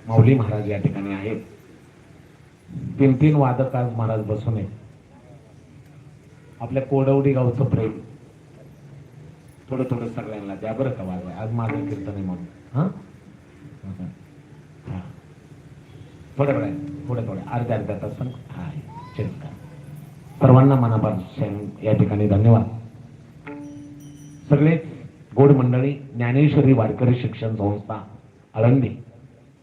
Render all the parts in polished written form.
माऊली महाराज या ठिकाणी आहेत. 3 वादक आज महाराज बसून आहेत. आपल्या कोडवडी गावचं प्रेम थोडं थोडं सगळ्यांना द्या बरं का. वाजवा आज माझं कीर्तन आहे म्हणून. हा थोड्या थोड्या अर्ध्या तासन सर्वांना मनापासून या ठिकाणी धन्यवाद. सगळेच गोड मंडळी ज्ञानेश्वरी वारकरी शिक्षण संस्था आळंदी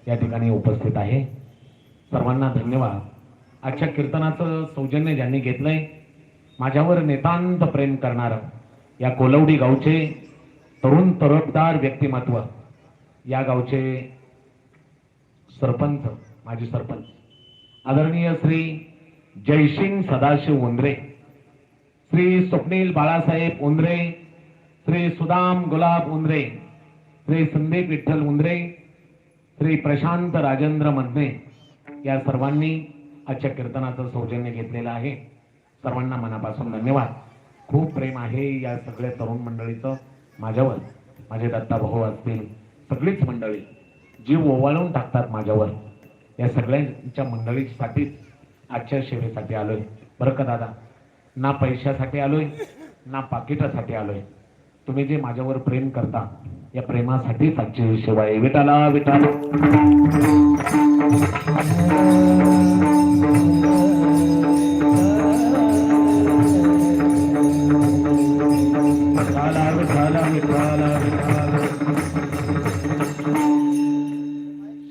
या ठिकाणी उपस्थित आहे. सर्वांना धन्यवाद. आजच्या कीर्तनाचं सौजन्य ज्यांनी घेतलंय, माझ्यावर नितांत प्रेम करणारं या कोलवडी गावचे तरुण तरफदार व्यक्तिमत्व, या गावचे सरपंच, माजी सरपंच आदरणीय श्री जयसिंग सदाशिव उंद्रे, श्री स्वप्नील बाळासाहेब उंद्रे, श्री सुदाम गुलाब उंद्रे, श्री संदीप विठ्ठल उंद्रे, श्री प्रशांत राजेंद्र मधने, या सर्वांनी आजच्या कीर्तनाचं सौजन्य घेतलेलं आहे. सर्वांना मनापासून धन्यवाद. खूप प्रेम आहे या सगळ्या तरुण मंडळीचं माझ्यावर. माझे दत्ता भाऊ असतील, सगळीच मंडळी जीव ओवाळून टाकतात माझ्यावर. या सगळ्यांच्या मंडळीसाठी आजच्या सेवेसाठी आलोय बरं का दादा. ना पैशासाठी आलोय ना पाकिटासाठी आलोय. तुम्ही जे माझ्यावर प्रेम करता या प्रेमासाठीच आजची सेवा आहे. विठाला विठाला.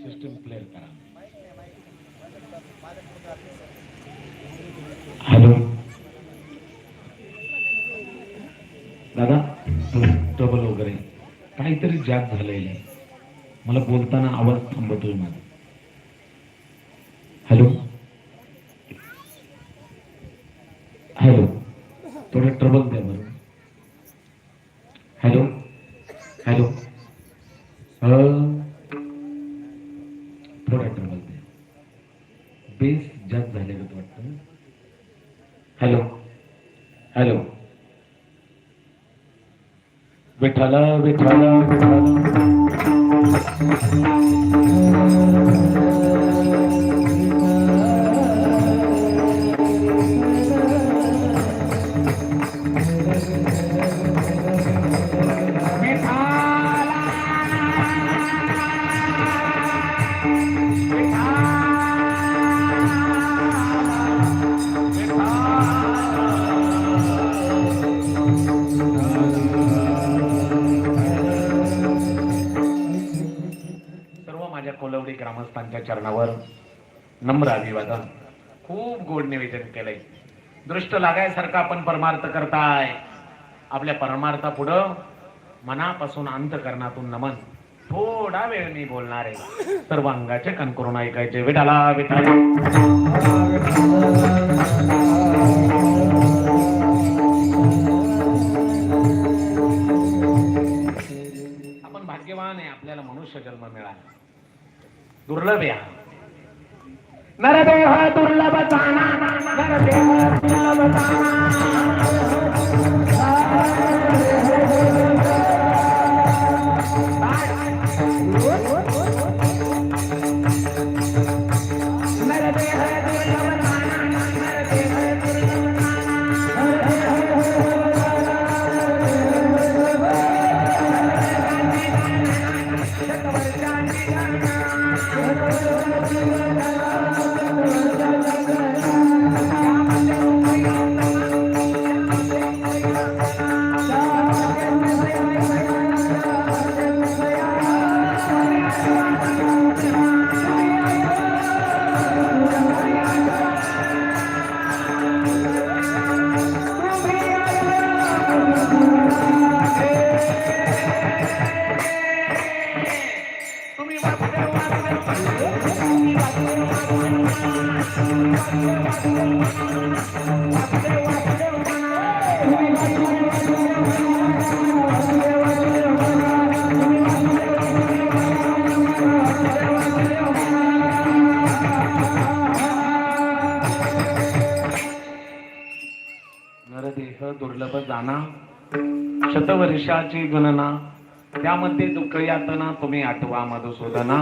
सिस्टम क्लिअर करा. हॅलो दादा, ट्रबल वगैरे काहीतरी जास्त झालेलं आहे. मला बोलताना आवाज थांबतोय माझा. हॅलो हॅलो, थोडं ट्रबल द्या बरं. हॅलो हॅलो, थोडा ट्रबल द्या. बेस जास्त झालेलं वाटतं. Hello hello. विठाला विठाला विठाला. कोलवडी ग्रामस्थांच्या चरणावर नम्र अभिवादन. खूप गोड निवेदन केलंय. दृष्ट लागायसारखं आपण परमार्थ करताय. आपल्या परमार्था पुढं मनापासून अंतकरणातून नमन. थोडा वेळ मी बोलणार आहे. सर्व अंगाचे कण करून ऐकायचे. विठाला विठाला. आपण भाग्यवान आहे, आपल्याला मनुष्य जन्म मिळाला. दुर्लभ या नरदेह दुर्लभ जाना, नरदेह दुर्लभ जाना. नरदेह दुर्लभ जाना, शतवर्षाची गणना, त्यामध्ये दुःख यातना तुम्ही आठवा मधुसूदना.